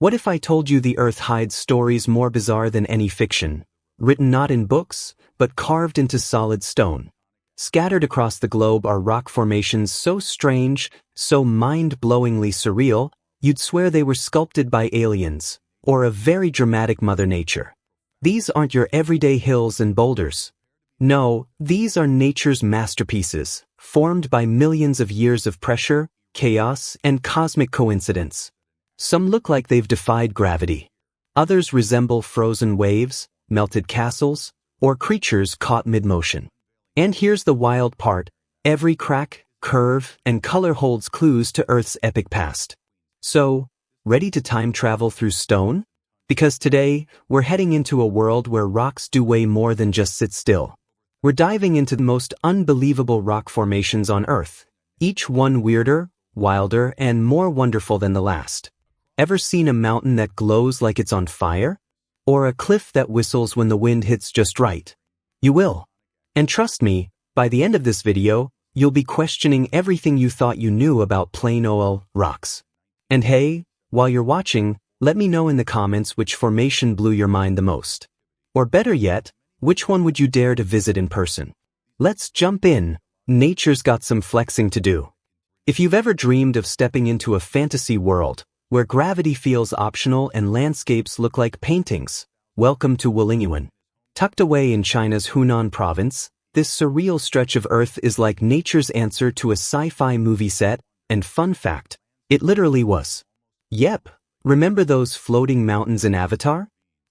What if I told you the Earth hides stories more bizarre than any fiction, written not in books, but carved into solid stone? Scattered across the globe are rock formations so strange, so mind-blowingly surreal, you'd swear they were sculpted by aliens, or a very dramatic Mother Nature. These aren't your everyday hills and boulders. No, these are nature's masterpieces, formed by millions of years of pressure, chaos, and cosmic coincidence. Some look like they've defied gravity. Others resemble frozen waves, melted castles, or creatures caught mid-motion. And here's the wild part: every crack, curve, and color holds clues to Earth's epic past. So, ready to time travel through stone? Because today, we're heading into a world where rocks do way more than just sit still. We're diving into the most unbelievable rock formations on Earth, each one weirder, wilder, and more wonderful than the last. Ever seen a mountain that glows like it's on fire? Or a cliff that whistles when the wind hits just right? You will. And trust me, by the end of this video, you'll be questioning everything you thought you knew about plain old rocks. And hey, while you're watching, let me know in the comments which formation blew your mind the most. Or better yet, which one would you dare to visit in person? Let's jump in. Nature's got some flexing to do. If you've ever dreamed of stepping into a fantasy world, where gravity feels optional and landscapes look like paintings, welcome to Wulingyuan. Tucked away in China's Hunan province, this surreal stretch of Earth is like nature's answer to a sci-fi movie set, and fun fact, it literally was. Yep, remember those floating mountains in Avatar?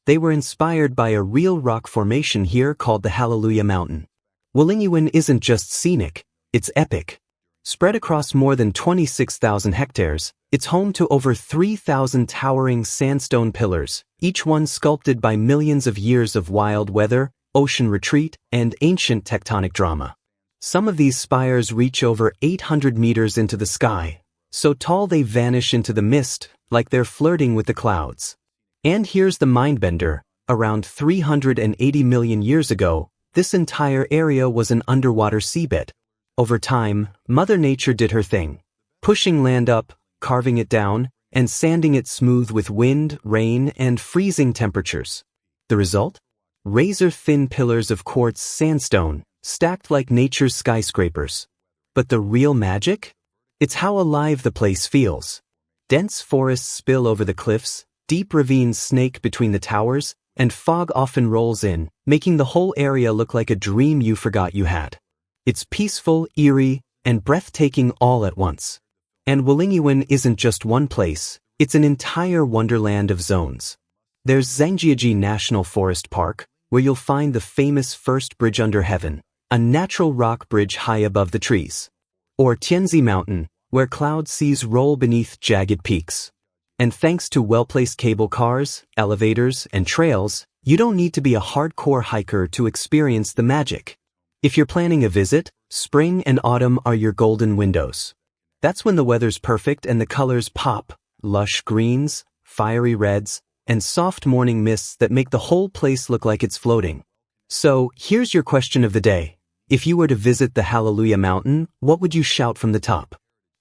They were inspired by a real rock formation here called the Hallelujah Mountain. Wulingyuan isn't just scenic, it's epic. Spread across more than 26,000 hectares, it's home to over 3,000 towering sandstone pillars, each one sculpted by millions of years of wild weather, ocean retreat, and ancient tectonic drama. Some of these spires reach over 800 meters into the sky, so tall they vanish into the mist, like they're flirting with the clouds. And here's the mindbender: around 380 million years ago, this entire area was an underwater seabed. Over time, Mother Nature did her thing, pushing land up, carving it down, and sanding it smooth with wind, rain, and freezing temperatures. The result? Razor-thin pillars of quartz sandstone, stacked like nature's skyscrapers. But the real magic? It's how alive the place feels. Dense forests spill over the cliffs, deep ravines snake between the towers, and fog often rolls in, making the whole area look like a dream you forgot you had. It's peaceful, eerie, and breathtaking all at once. And Wulingyuan isn't just one place, it's an entire wonderland of zones. There's Zhangjiajie National Forest Park, where you'll find the famous First Bridge Under Heaven, a natural rock bridge high above the trees. Or Tianzi Mountain, where cloud seas roll beneath jagged peaks. And thanks to well-placed cable cars, elevators, and trails, you don't need to be a hardcore hiker to experience the magic. If you're planning a visit, spring and autumn are your golden windows. That's when the weather's perfect and the colors pop: lush greens, fiery reds, and soft morning mists that make the whole place look like it's floating. So, here's your question of the day. If you were to visit the Hallelujah Mountain, what would you shout from the top?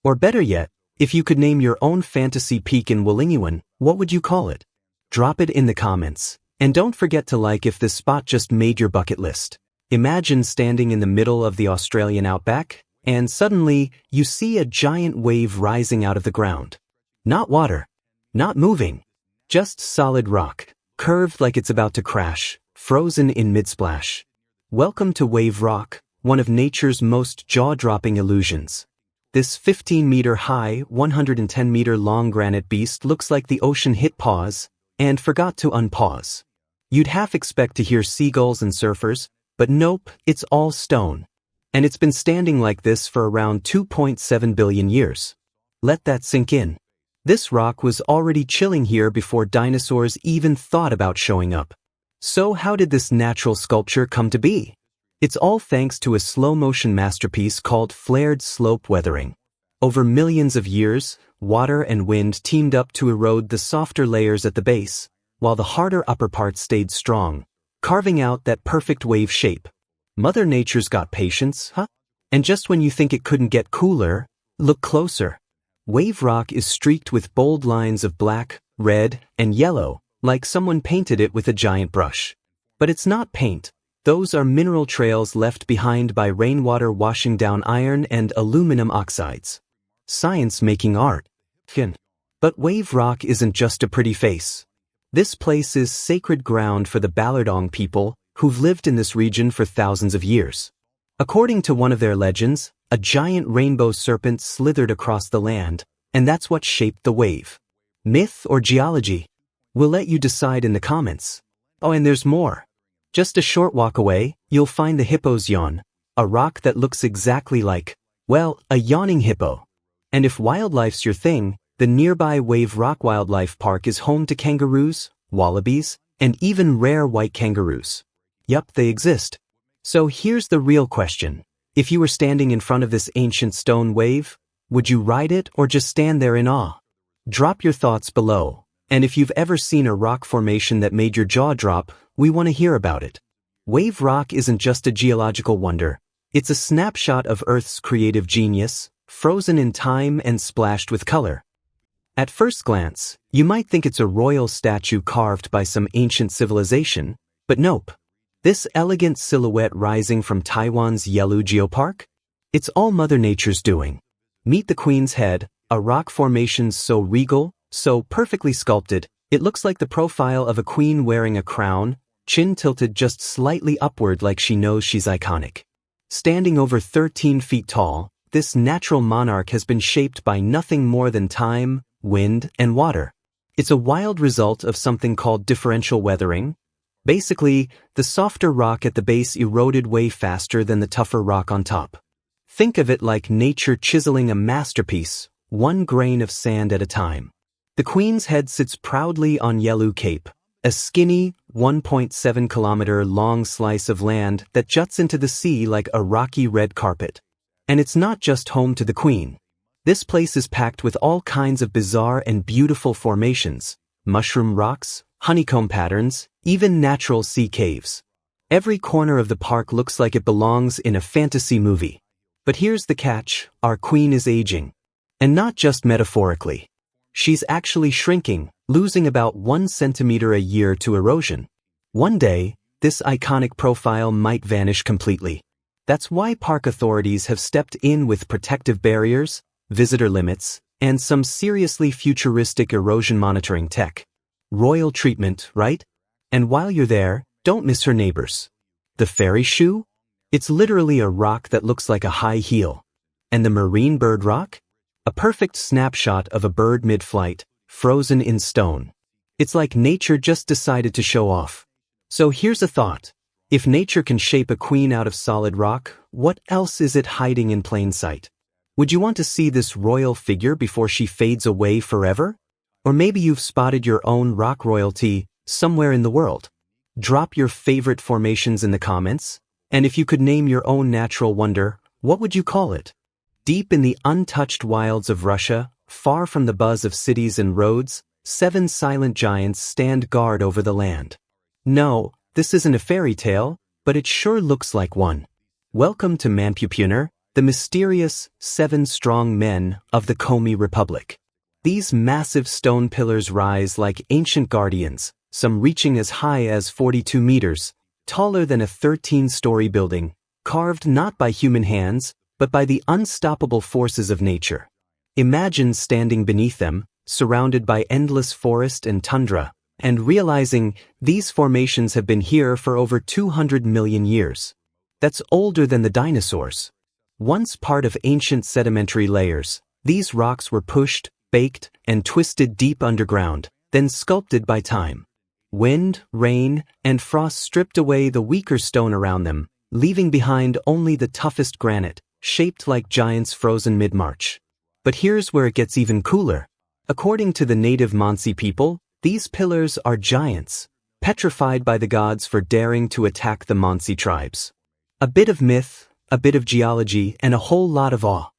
Or better yet, if you could name your own fantasy peak in Wulingyuan, what would you call it? Drop it in the comments. And don't forget to like if this spot just made your bucket list. Imagine standing in the middle of the Australian outback, and suddenly you see a giant wave rising out of the ground. Not water, not moving, just solid rock, curved like it's about to crash, frozen in mid-splash. Welcome to Wave Rock, one of nature's most jaw-dropping illusions. This 15-meter-high, 110-meter-long granite beast looks like the ocean hit pause and forgot to unpause. You'd half expect to hear seagulls and surfers, but nope, it's all stone. And it's been standing like this for around 2.7 billion years. Let that sink in. This rock was already chilling here before dinosaurs even thought about showing up. So how did this natural sculpture come to be? It's all thanks to a slow-motion masterpiece called flared slope weathering. Over millions of years, water and wind teamed up to erode the softer layers at the base, while the harder upper part stayed strong, carving out that perfect wave shape. Mother Nature's got patience, huh? And just when you think it couldn't get cooler, look closer. Wave Rock is streaked with bold lines of black, red, and yellow, like someone painted it with a giant brush. But it's not paint. Those are mineral trails left behind by rainwater washing down iron and aluminum oxides. Science making art. But Wave Rock isn't just a pretty face. This place is sacred ground for the Ballardong people, who've lived in this region for thousands of years. According to one of their legends, a giant rainbow serpent slithered across the land, and that's what shaped the wave. Myth or geology? We'll let you decide in the comments. Oh, and there's more. Just a short walk away, you'll find the hippo's yawn, a rock that looks exactly like, well, a yawning hippo. And if wildlife's your thing, the nearby Wave Rock Wildlife Park is home to kangaroos, wallabies, and even rare white kangaroos. Yup, they exist. So here's the real question. If you were standing in front of this ancient stone wave, would you ride it or just stand there in awe? Drop your thoughts below. And if you've ever seen a rock formation that made your jaw drop, we want to hear about it. Wave Rock isn't just a geological wonder. It's a snapshot of Earth's creative genius, frozen in time and splashed with color. At first glance, you might think it's a royal statue carved by some ancient civilization, but nope. This elegant silhouette rising from Taiwan's Yelu Geopark? It's all Mother Nature's doing. Meet the Queen's Head, a rock formation so regal, so perfectly sculpted, it looks like the profile of a queen wearing a crown, chin tilted just slightly upward like she knows she's iconic. Standing over 13 feet tall, this natural monarch has been shaped by nothing more than time, wind, and water. It's a wild result of something called differential weathering. Basically, the softer rock at the base eroded way faster than the tougher rock on top. Think of it like nature chiseling a masterpiece, one grain of sand at a time. The Queen's Head sits proudly on Yelu Cape, a skinny, 1.7-kilometer long slice of land that juts into the sea like a rocky red carpet. And it's not just home to the Queen. This place is packed with all kinds of bizarre and beautiful formations, mushroom rocks, honeycomb patterns, even natural sea caves. Every corner of the park looks like it belongs in a fantasy movie. But here's the catch, our queen is aging. And not just metaphorically. She's actually shrinking, losing about 1 centimeter a year to erosion. One day, this iconic profile might vanish completely. That's why park authorities have stepped in with protective barriers, visitor limits, and some seriously futuristic erosion monitoring tech. Royal treatment, right? And while you're there, don't miss her neighbors. The fairy shoe? It's literally a rock that looks like a high heel. And the marine bird rock? A perfect snapshot of a bird mid-flight, frozen in stone. It's like nature just decided to show off. So here's a thought. If nature can shape a queen out of solid rock, what else is it hiding in plain sight? Would you want to see this royal figure before she fades away forever? Or maybe you've spotted your own rock royalty somewhere in the world. Drop your favorite formations in the comments, and if you could name your own natural wonder, what would you call it? Deep in the untouched wilds of Russia, far from the buzz of cities and roads, 7 silent giants stand guard over the land. No, this isn't a fairy tale, but it sure looks like one. Welcome to Manpupuner, the mysterious 7 strong men of the Komi Republic. These massive stone pillars rise like ancient guardians, some reaching as high as 42 meters, taller than a 13-story building, carved not by human hands, but by the unstoppable forces of nature. Imagine standing beneath them, surrounded by endless forest and tundra, and realizing these formations have been here for over 200 million years. That's older than the dinosaurs. Once part of ancient sedimentary layers, these rocks were pushed, baked, and twisted deep underground, then sculpted by time. Wind, rain, and frost stripped away the weaker stone around them, leaving behind only the toughest granite, shaped like giants frozen mid-March. But here's where it gets even cooler. According to the native Mansi people, these pillars are giants, petrified by the gods for daring to attack the Mansi tribes. A bit of myth, a bit of geology, and a whole lot of awe.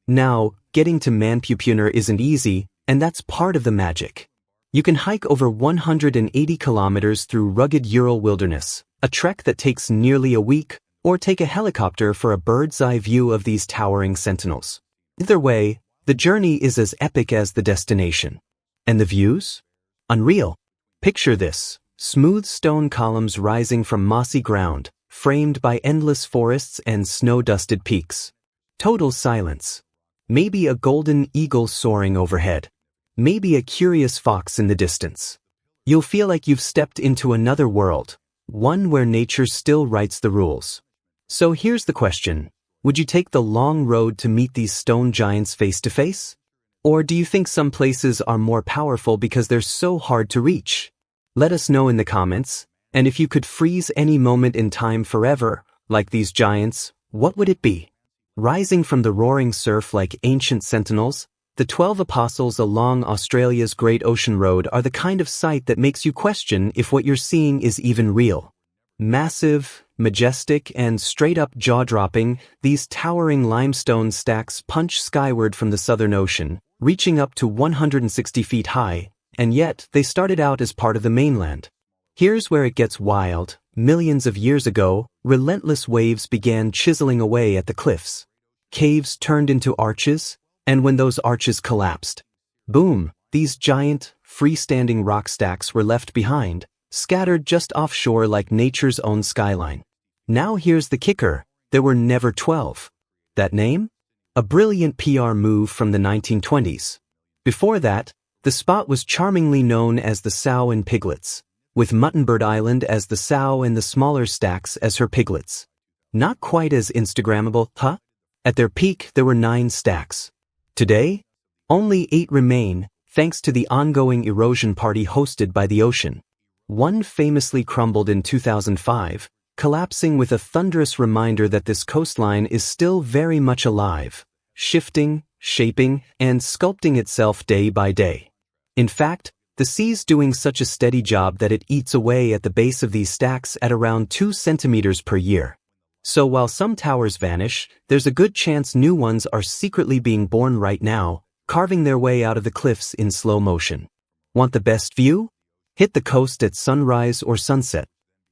Now, getting to Manpupuner isn't easy, and that's part of the magic. You can hike over 180 kilometers through rugged Ural wilderness, a trek that takes nearly a week, or take a helicopter for a bird's-eye view of these towering sentinels. Either way, the journey is as epic as the destination. And the views? Unreal. Picture this, smooth stone columns rising from mossy ground, framed by endless forests and snow-dusted peaks. Total silence. Maybe a golden eagle soaring overhead. Maybe a curious fox in the distance. You'll feel like you've stepped into another world, one where nature still writes the rules. So here's the question. Would you take the long road to meet these stone giants face to face? Or do you think some places are more powerful because they're so hard to reach? Let us know in the comments, and if you could freeze any moment in time forever, like these giants, what would it be? Rising from the roaring surf like ancient sentinels, the 12 apostles along Australia's Great Ocean Road are the kind of sight that makes you question if what you're seeing is even real. Massive, majestic, and straight-up jaw-dropping, these towering limestone stacks punch skyward from the Southern Ocean, reaching up to 160 feet high, and yet they started out as part of the mainland. Here's where it gets wild. Millions of years ago, relentless waves began chiseling away at the cliffs. Caves turned into arches, and when those arches collapsed, boom, these giant, freestanding rock stacks were left behind, scattered just offshore like nature's own skyline. Now here's the kicker, there were never 12. That name? A brilliant PR move from the 1920s. Before that, the spot was charmingly known as the Sow and Piglets, with Muttonbird Island as the sow and the smaller stacks as her piglets. Not quite as Instagrammable, huh? At their peak, there were 9 stacks. Today, only 8 remain, thanks to the ongoing erosion party hosted by the ocean. One famously crumbled in 2005, collapsing with a thunderous reminder that this coastline is still very much alive, shifting, shaping, and sculpting itself day by day. In fact, the sea's doing such a steady job that it eats away at the base of these stacks at around 2 centimeters per year. So while some towers vanish, there's a good chance new ones are secretly being born right now, carving their way out of the cliffs in slow motion. Want the best view? Hit the coast at sunrise or sunset.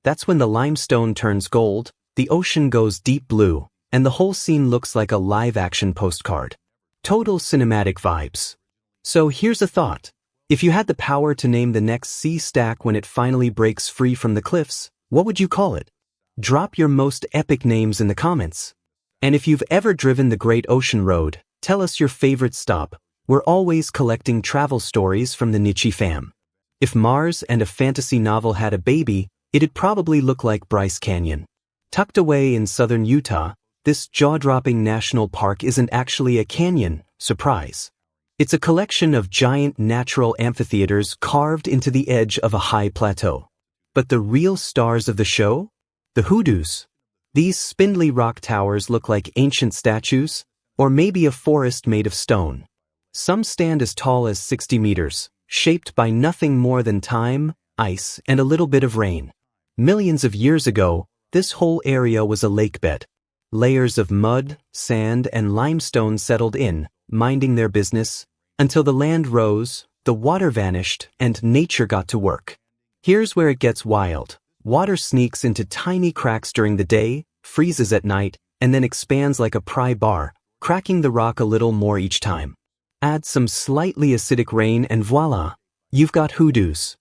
That's when the limestone turns gold, the ocean goes deep blue, and the whole scene looks like a live-action postcard. Total cinematic vibes. So here's a thought. If you had the power to name the next sea stack when it finally breaks free from the cliffs, what would you call it? Drop your most epic names in the comments. And if you've ever driven the Great Ocean Road, tell us your favorite stop. We're always collecting travel stories from the Niche fam. If Mars and a fantasy novel had a baby, it'd probably look like Bryce Canyon. Tucked away in southern Utah, this jaw-dropping national park isn't actually a canyon, surprise. It's a collection of giant natural amphitheaters carved into the edge of a high plateau. But the real stars of the show? The hoodoos. These spindly rock towers look like ancient statues, or maybe a forest made of stone. Some stand as tall as 60 meters, shaped by nothing more than time, ice, and a little bit of rain. Millions of years ago, this whole area was a lake bed. Layers of mud, sand, and limestone settled in, minding their business, until the land rose, the water vanished, and nature got to work. Here's where it gets wild. Water sneaks into tiny cracks during the day, freezes at night, and then expands like a pry bar, cracking the rock a little more each time. Add some slightly acidic rain and voila, you've got hoodoos.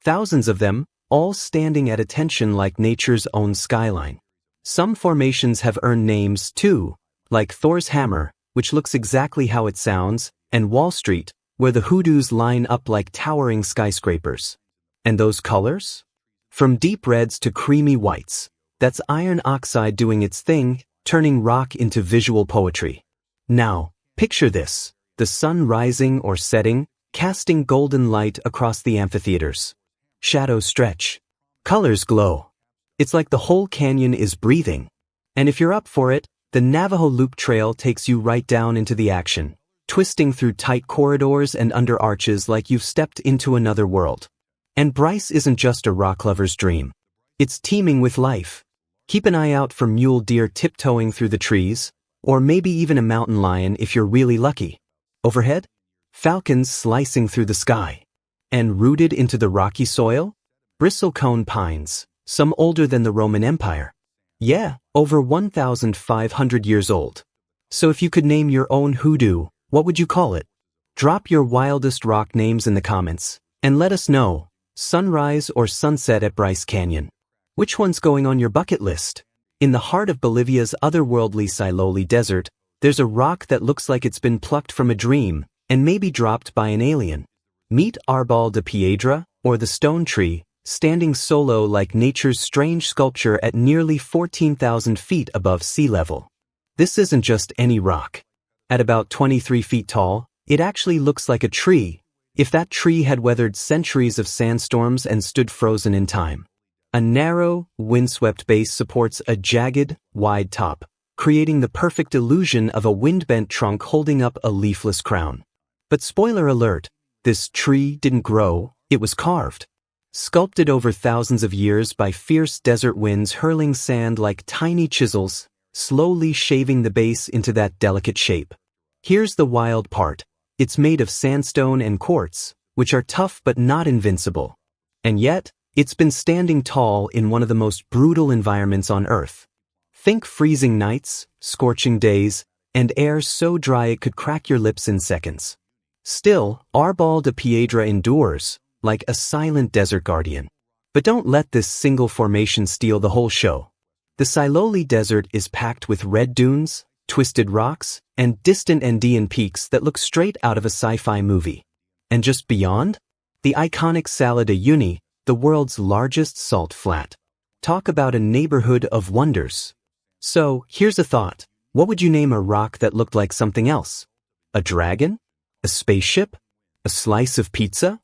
Thousands of them, all standing at attention like nature's own skyline. Some formations have earned names too, like Thor's Hammer, which looks exactly how it sounds, and Wall Street, where the hoodoos line up like towering skyscrapers. And those colors? From deep reds to creamy whites, that's iron oxide doing its thing, turning rock into visual poetry. Now, picture this, the sun rising or setting, casting golden light across the amphitheaters. Shadows stretch. Colors glow. It's like the whole canyon is breathing. And if you're up for it, the Navajo Loop Trail takes you right down into the action, twisting through tight corridors and under arches like you've stepped into another world. And Bryce isn't just a rock lover's dream. It's teeming with life. Keep an eye out for mule deer tiptoeing through the trees, or maybe even a mountain lion if you're really lucky. Overhead, falcons slicing through the sky. And rooted into the rocky soil, bristlecone pines, some older than the Roman Empire. Yeah, over 1,500 years old. So if you could name your own hoodoo, what would you call it? Drop your wildest rock names in the comments. And let us know, sunrise or sunset at Bryce Canyon. Which one's going on your bucket list? In the heart of Bolivia's otherworldly Siloli Desert, there's a rock that looks like it's been plucked from a dream and maybe dropped by an alien. Meet Arbol de Piedra, or the stone tree, standing solo like nature's strange sculpture at nearly 14,000 feet above sea level. This isn't just any rock. At about 23 feet tall, it actually looks like a tree, if that tree had weathered centuries of sandstorms and stood frozen in time. A narrow, windswept base supports a jagged, wide top, creating the perfect illusion of a wind-bent trunk holding up a leafless crown. But spoiler alert, this tree didn't grow, it was carved. Sculpted over thousands of years by fierce desert winds hurling sand like tiny chisels, slowly shaving the base into that delicate shape. Here's the wild part. It's made of sandstone and quartz, which are tough but not invincible. And yet, it's been standing tall in one of the most brutal environments on Earth. Think freezing nights, scorching days, and air so dry it could crack your lips in seconds. Still, Arbol de Piedra endures, like a silent desert guardian. But don't let this single formation steal the whole show. The Siloli Desert is packed with red dunes, twisted rocks, and distant Andean peaks that look straight out of a sci-fi movie. And just beyond? The iconic Salar de Uyuni, the world's largest salt flat. Talk about a neighborhood of wonders. So, here's a thought. What would you name a rock that looked like something else? A dragon? A spaceship? A slice of pizza?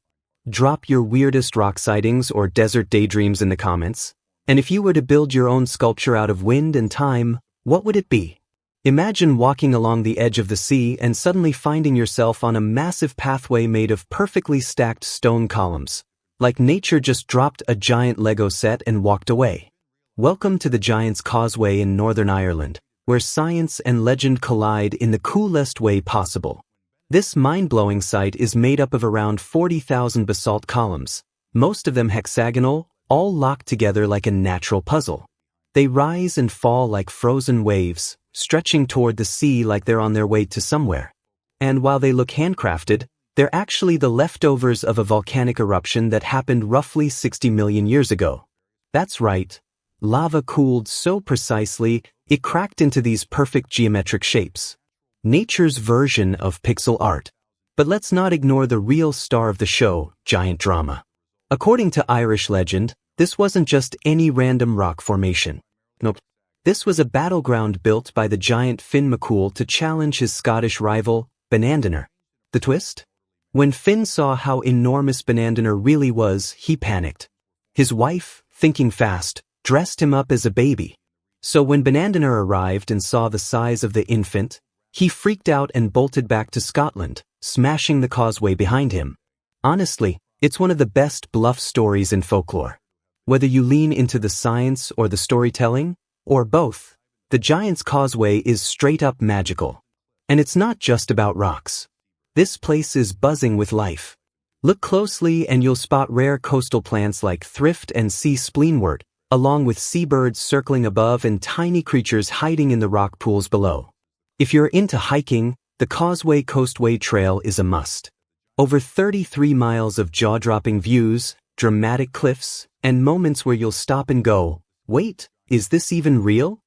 Drop your weirdest rock sightings or desert daydreams in the comments. And if you were to build your own sculpture out of wind and time, what would it be? Imagine walking along the edge of the sea and suddenly finding yourself on a massive pathway made of perfectly stacked stone columns. Like nature just dropped a giant Lego set and walked away. Welcome to the Giant's Causeway in Northern Ireland, where science and legend collide in the coolest way possible. This mind-blowing site is made up of around 40,000 basalt columns, most of them hexagonal, all locked together like a natural puzzle. They rise and fall like frozen waves, stretching toward the sea like they're on their way to somewhere. And while they look handcrafted, they're actually the leftovers of a volcanic eruption that happened roughly 60 million years ago. That's right. Lava cooled so precisely, it cracked into these perfect geometric shapes. Nature's version of pixel art. But let's not ignore the real star of the show, giant drama. According to Irish legend, this wasn't just any random rock formation. Nope. This was a battleground built by the giant Finn McCool to challenge his Scottish rival, Bonandener. The twist? When Finn saw how enormous Bonandener really was, he panicked. His wife, thinking fast, dressed him up as a baby. So when Bonandener arrived and saw the size of the infant, he freaked out and bolted back to Scotland, smashing the causeway behind him. Honestly, it's one of the best bluff stories in folklore. Whether you lean into the science or the storytelling, or both, the Giant's Causeway is straight up magical. And it's not just about rocks. This place is buzzing with life. Look closely and you'll spot rare coastal plants like thrift and sea spleenwort, along with seabirds circling above and tiny creatures hiding in the rock pools below. If you're into hiking, the Causeway Coastway Trail is a must. Over 33 miles of jaw-dropping views, dramatic cliffs, and moments where you'll stop and go, wait, is this even real?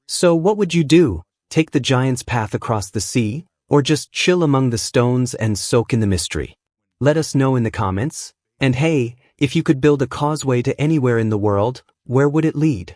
So what would you do? Take the giant's path across the sea, or just chill among the stones and soak in the mystery? Let us know in the comments. And hey, if you could build a causeway to anywhere in the world, where would it lead?